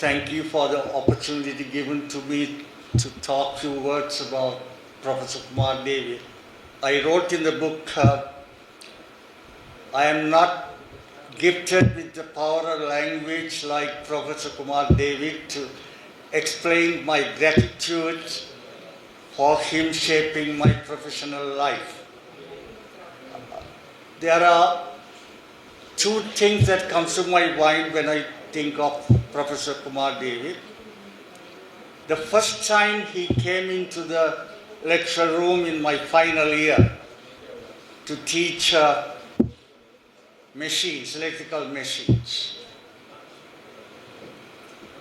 thank you for the opportunity given to me to talk few words about Professor Kumar David. I wrote in the book, I am not gifted with the power of language like Professor Kumar David to explain my gratitude for him shaping my professional life. There are two things that comes to my mind when I think of Professor Kumar David. The first time he came into the lecture room in my final year to teach machines, electrical machines.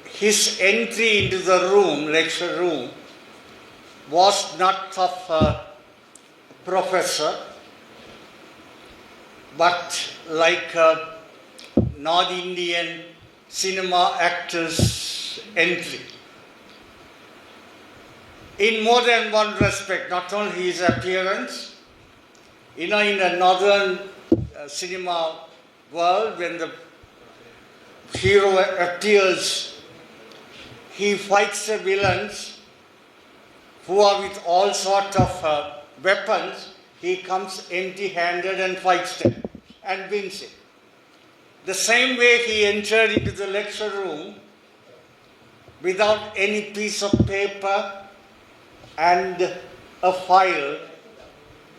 His entry into the room, lecture room, was not of a professor, but like a North Indian cinema actor's entry. In more than one respect, not only his appearance, in a northern cinema world, when the hero appears, he fights the villains who are with all sorts of weapons. He comes empty-handed and fights them and wins it. The same way he entered into the lecture room without any piece of paper and a file,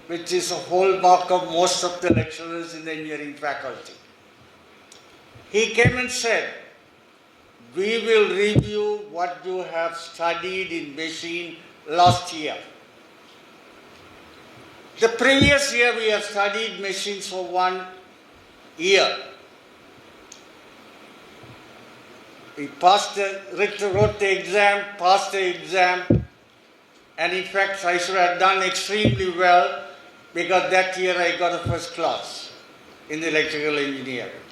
which is a hallmark of most of the lecturers in the engineering faculty. He came and said, "We will review what you have studied in machine last year. The previous year we have studied machines for 1 year. We wrote the exam, passed the exam, and in fact I should have done extremely well because that year I got a first class in the electrical engineering.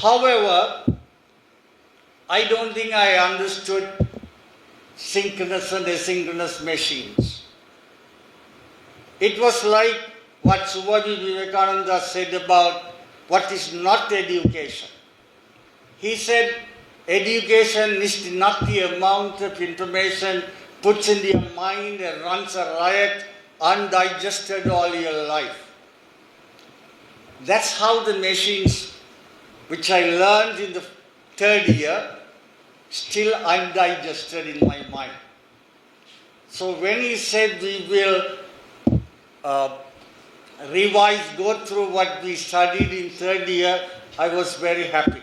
However, I don't think I understood synchronous and asynchronous machines. It was like what Swami Vivekananda said about what is not education. He said, education is not the amount of information puts in your mind and runs a riot undigested all your life. That's how the machines, which I learned in the third year, still undigested in my mind. So when he said we will revise, go through what we studied in third year, I was very happy.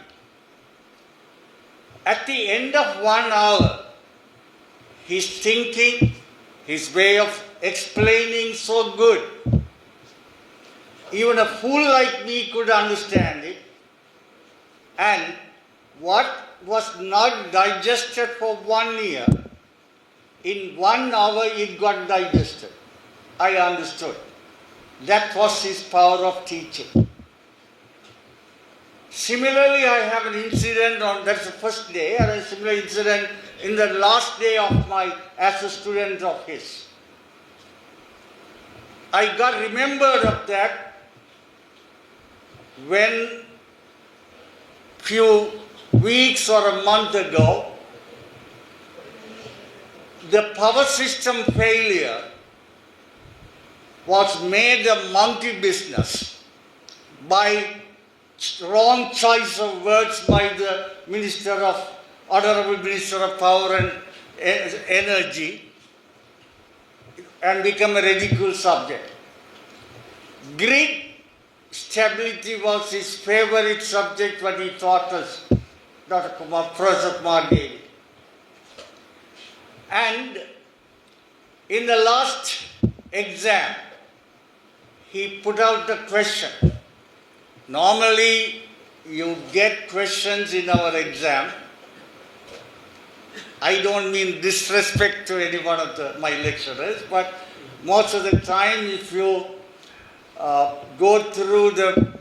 At the end of 1 hour, his thinking, his way of explaining so good, even a fool like me could understand it, and what was not digested for 1 year, in 1 hour it got digested. I understood. That was his power of teaching. Similarly, I have an incident that's the first day, and a similar incident in the last day of as a student of his. I got remembered of that when few weeks or a month ago, the power system failure was made a monkey business by wrong choice of words by the Honorable Minister of Power and Energy, and become a ridicule subject. Grid stability was his favorite subject, what he taught us, Dr. Kumar, Professor Kumar David. And in the last exam, he put out the question. Normally, you get questions in our exam. I don't mean disrespect to any one of my lecturers, but most of the time, if you go through the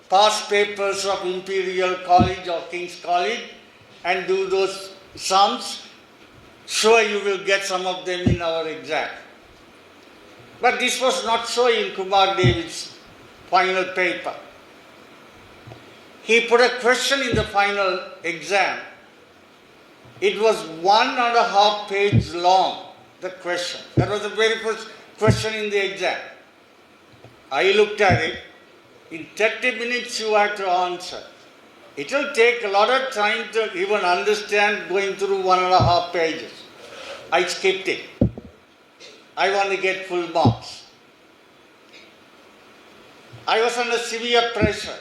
past papers of Imperial College or King's College and do those sums, sure you will get some of them in our exam. But this was not so in Kumar David's final paper. He put a question in the final exam It was 1.5 pages long, the question. That was the very first question in the exam. I looked at it. In 30 minutes you have to answer. It will take a lot of time to even understand going through 1.5 pages. I skipped it. I want to get full marks. I was under severe pressure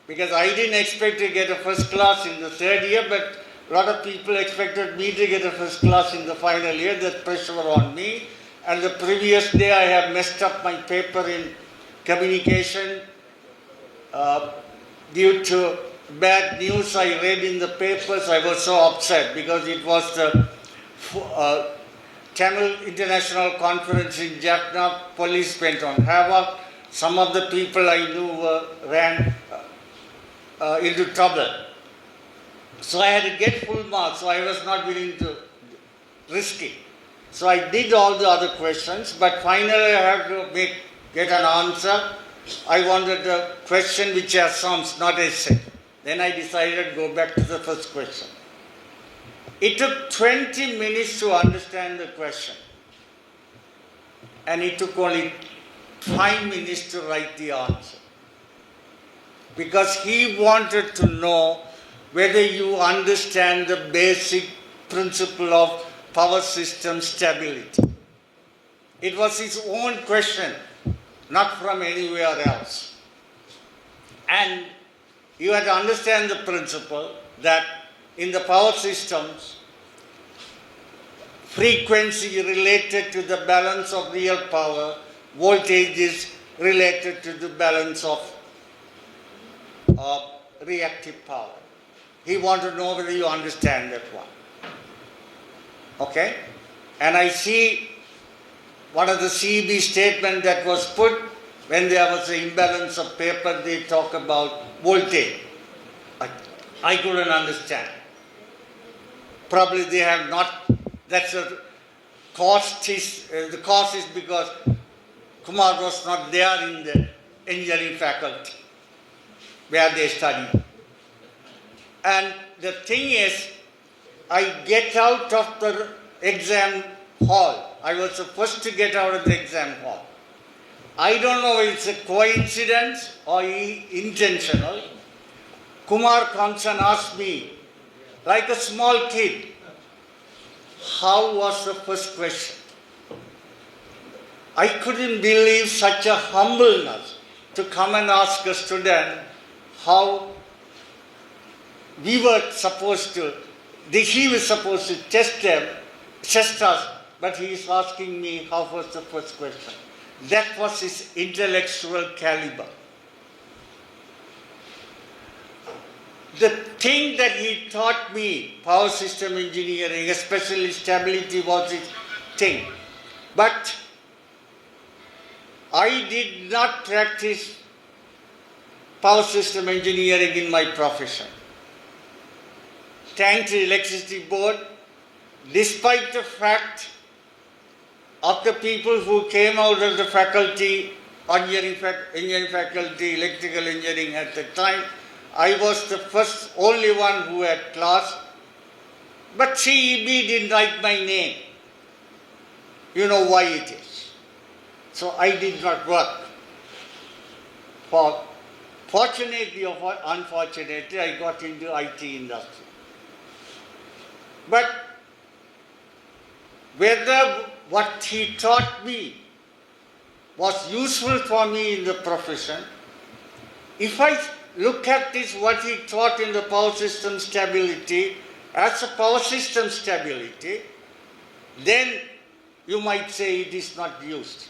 because I didn't expect to get a first class in the third year, but a lot of people expected me to get a first class in the final year. That pressure was on me. And the previous day I have messed up my paper in communication due to bad news I read in the papers. I was so upset because it was the Tamil International Conference in Jaffna. Police went on havoc. Some of the people I knew ran into trouble. So I had to get full marks, so I was not willing to risk it. So I did all the other questions, but finally I have to get an answer. I wanted a question which has sums, not essay. Then I decided to go back to the first question. It took 20 minutes to understand the question. And it took only 5 minutes to write the answer. Because he wanted to know whether you understand the basic principle of power system stability. It was his own question, not from anywhere else. And you had to understand the principle that in the power systems, frequency related to the balance of real power, voltage is related to the balance of reactive power. He wanted to know whether you understand that one. Okay? And I see one of the CEB statement that was put when there was an imbalance of paper, they talk about voltage. I couldn't understand. Probably they have not, that's a cost is, the cause is because Kumar was not there in the engineering faculty where they studied. And the thing is, I get out of the exam hall. I was the first to get out of the exam hall. I don't know if it's a coincidence or intentional. Kumar comes and asks me, like a small kid, how was the first question? I couldn't believe such a humbleness to come and ask a student how we were supposed to, he was supposed to test us, but he is asking me how was the first question. That was his intellectual caliber. The thing that he taught me, power system engineering, especially stability, was his thing. But I did not practice power system engineering in my profession. Thanks to the electricity board, despite the fact of the people who came out of the faculty, engineering faculty, electrical engineering at the time, I was the only one who had class. But CEB didn't write my name. You know why it is. So I did not work. Fortunately or unfortunately, I got into IT industry. But whether what he taught me was useful for me in the profession, if I look at this, what he taught in the power system stability, as a power system stability, then you might say it is not used.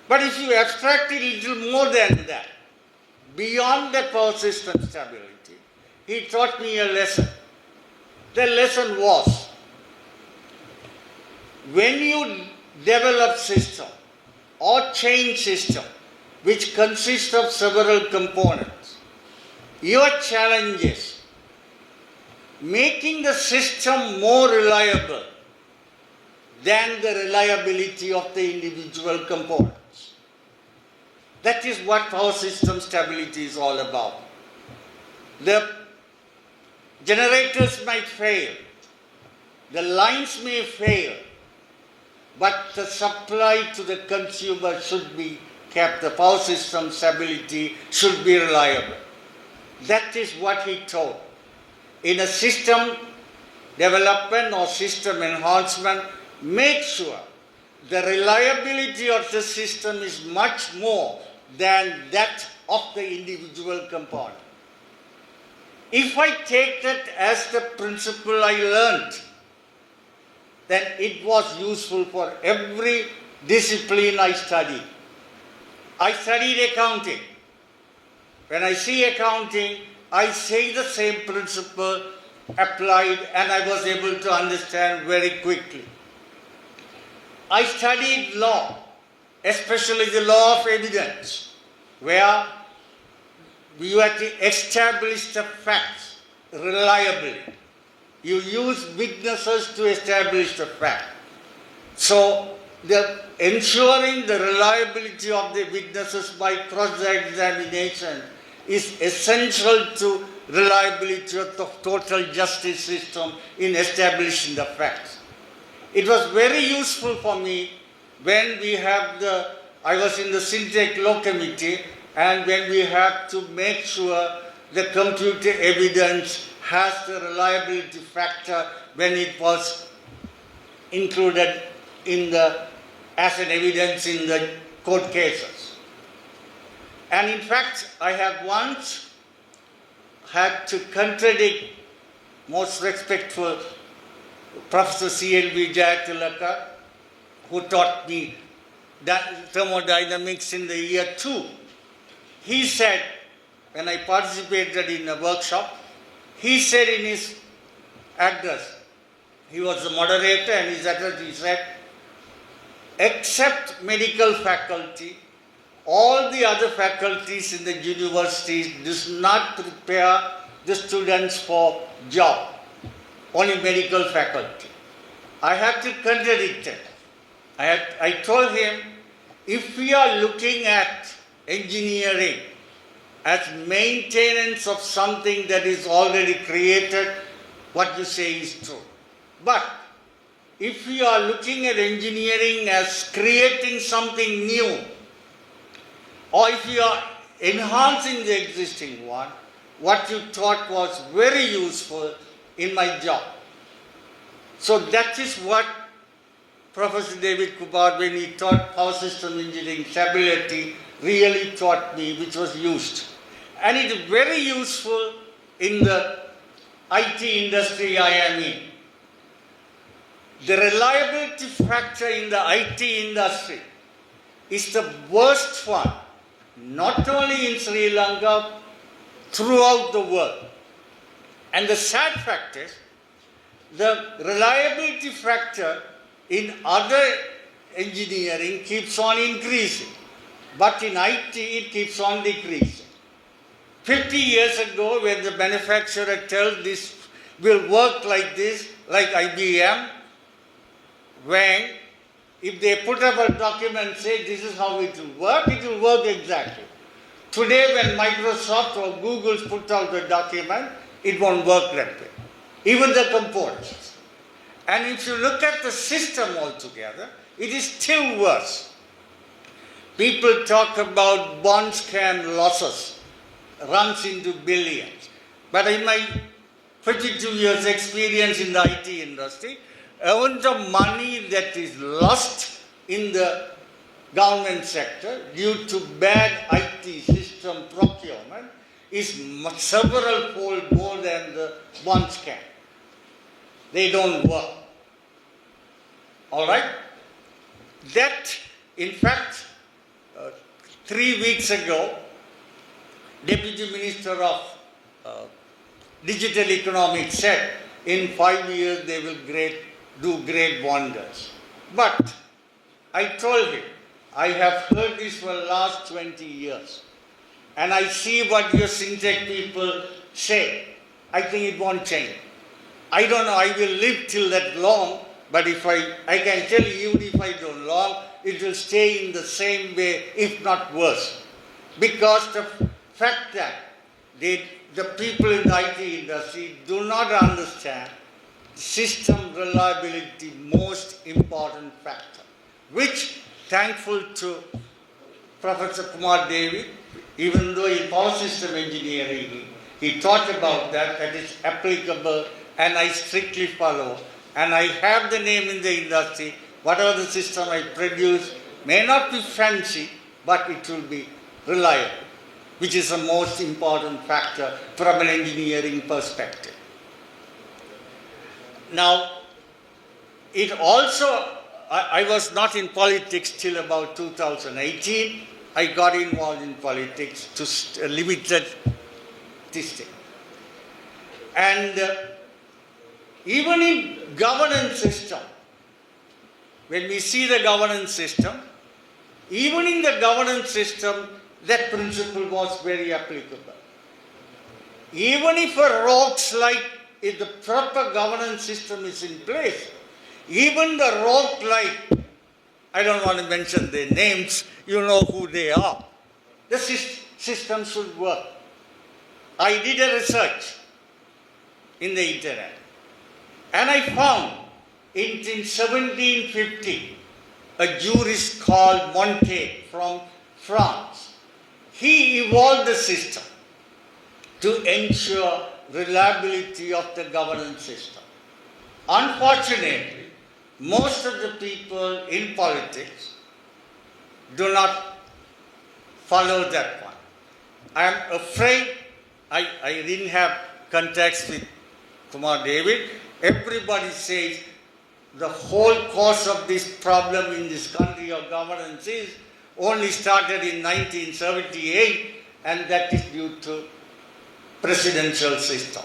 But if you abstract it a little more than that, beyond the power system stability, he taught me a lesson. The lesson was, when you develop system or change system, which consists of several components, your challenge is making the system more reliable than the reliability of the individual components. That is what power system stability is all about. The generators might fail, The lines may fail, but the supply to the consumer should be kept. The power system stability should be reliable. That is what he told. In a system development or system enhancement, make sure the reliability of the system is much more than that of the individual component. If I take that as the principle I learned, then it was useful for every discipline I studied. I studied accounting. When I see accounting, I say the same principle applied, and I was able to understand very quickly. I studied law, especially the law of evidence, where you have to establish the facts reliably. You use witnesses to establish the fact. So, ensuring the reliability of the witnesses by cross-examination is essential to reliability of the total justice system in establishing the facts. It was very useful for me when we have I was in the Syntec Law Committee, and when we have to make sure the computer evidence has the reliability factor when it was included as an evidence in the court cases. And in fact, I have once had to contradict most respectful Professor C.L.V. Jayatilaka, who taught me thermodynamics in the year 2. He said, when I participated in a workshop, he said in his address, he was the moderator, and his address, he said, except medical faculty, all the other faculties in the universities does not prepare the students for job, only medical faculty. I had to contradict it. I told him, if we are looking at engineering as maintenance of something that is already created, what you say is true. But if we are looking at engineering as creating something new, or if we are enhancing the existing one, what you taught was very useful in my job. So that is what Professor David Kumar, when he taught power system engineering stability, really taught me, which was used. And it is very useful in the IT industry I am in. The reliability factor in the IT industry is the worst one, not only in Sri Lanka, throughout the world. And the sad fact is, the reliability factor in other engineering keeps on increasing, but in IT it keeps on decreasing. 50 years ago, when the manufacturer tells this will work like this, like IBM, when if they put up a document and say this is how it will work exactly. Today, when Microsoft or Google put out the document, it won't work that way. Even the components. And if you look at the system altogether, it is still worse. People talk about bond scam losses, runs into billions. But in my 52 years experience in the IT industry, amount of money that is lost in the government sector due to bad IT system procurement is several fold more than the bond scam. They don't work. All right? That, in fact, 3 weeks ago, Deputy Minister of Digital Economics said, in 5 years they will do great wonders. But I told him, I have heard this for the last 20 years. And I see what your Syntec people say. I think it won't change. I don't know, I will live till that long, but if I can tell you, even if I don't long, it will stay in the same way, if not worse. Because the fact that the people in the IT industry do not understand system reliability most important factor, which, thankful to Professor Kumar David, even though in power system engineering, he taught about that, that is applicable, and I strictly follow. And I have the name in the industry. Whatever the system I produce may not be fancy, but it will be reliable, which is the most important factor from an engineering perspective. Now, it also, I was not in politics till about 2018. I got involved in politics to a limited distance. And even in governance system, when we see the governance system, even in the governance system, that principle was very applicable. Even if a rogues like if the proper governance system is in place, even the rogue like, I don't want to mention their names, you know who they are. The system should work. I did a research in the internet, and I found in 1750, a jurist called Montaigne from France, he evolved the system to ensure reliability of the governance system. Unfortunately, most of the people in politics do not follow that one. I am afraid I didn't have contacts with Kumar David. Everybody says the whole cause of this problem in this country of governance is only started in 1978, and that is due to presidential system.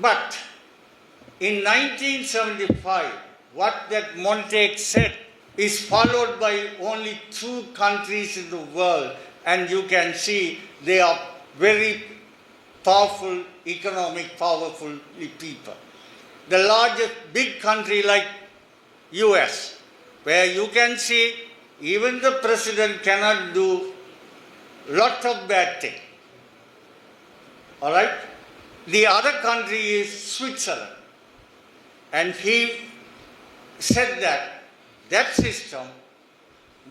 But in 1975, what that Montaigne said is followed by only 2 countries in the world, and you can see they are very powerful, powerful people. The largest big country like US, where you can see even the president cannot do lot of bad things. All right? The other country is Switzerland. And he said that system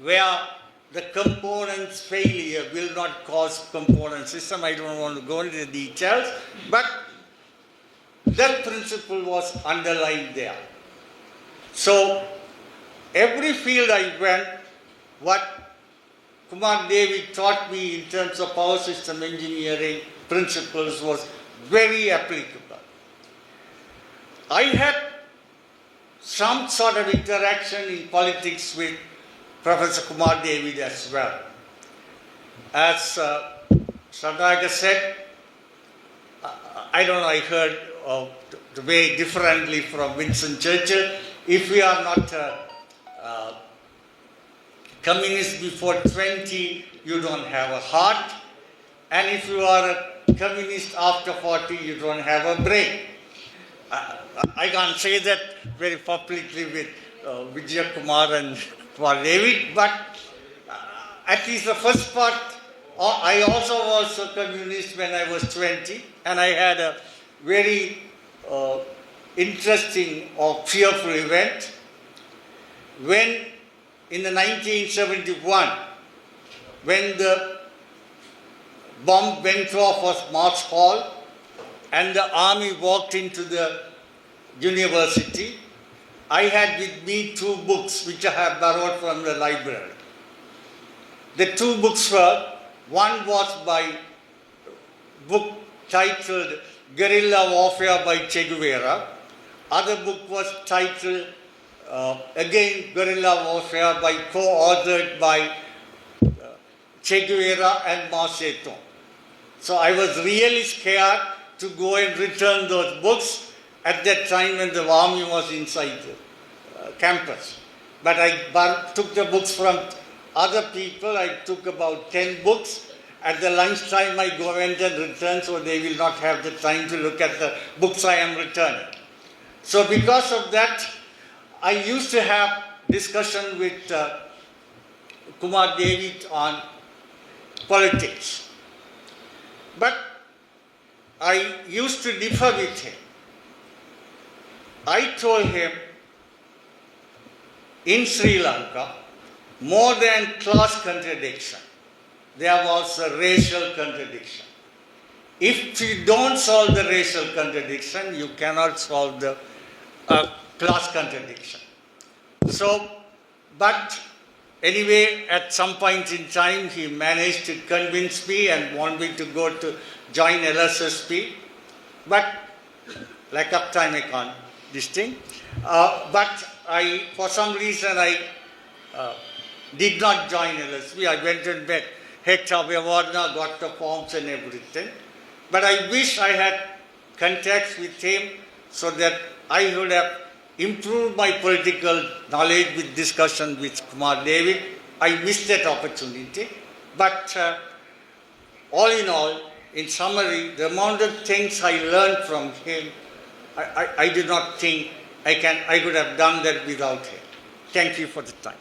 where the components failure will not cause component system. I don't want to go into the details, but that principle was underlined there. So every field I went, what Kumar David taught me in terms of power system engineering principles was very applicable. I had some sort of interaction in politics with Professor Kumar David as well. As Sardaka said, I don't know, I heard the way differently from Winston Churchill. If we are not communist before 20, you don't have a heart. And if you are a communist after 40, you don't have a brain. I can't say that very publicly with Vijay Kumar and Kumar David, but at least the first part, I also was a communist when I was 20, and I had a very interesting or fearful event when in the 1971, when the bomb went off of March Hall and the army walked into the university, I had with me 2 books which I have borrowed from the library. The 2 books were, one was by book titled Guerrilla Warfare by Che Guevara. Other book was titled again Guerrilla Warfare by co-authored by Che Guevara and Mao Zedong. So I was really scared to go and return those books at that time when the army was inside the campus. But I took the books from other people. I took about 10 books. At the lunchtime I go and return, so they will not have the time to look at the books I am returning. So because of that, I used to have discussion with Kumar David on politics. But I used to differ with him. I told him, in Sri Lanka, more than class contradiction, there was a racial contradiction. If you don't solve the racial contradiction, you cannot solve the class contradiction. So, but anyway, at some point in time, he managed to convince me and want me to go to join LSSP. But lack of time, I can't this thing. But for some reason, I did not join LSP. I went and met Hector Vivarna, got the forms and everything. But I wish I had contacts with him so that I would have improved my political knowledge with discussion with Kumar David. I missed that opportunity. But all in all, in summary, the amount of things I learned from him, I do not think I could have done that without him. Thank you for the time.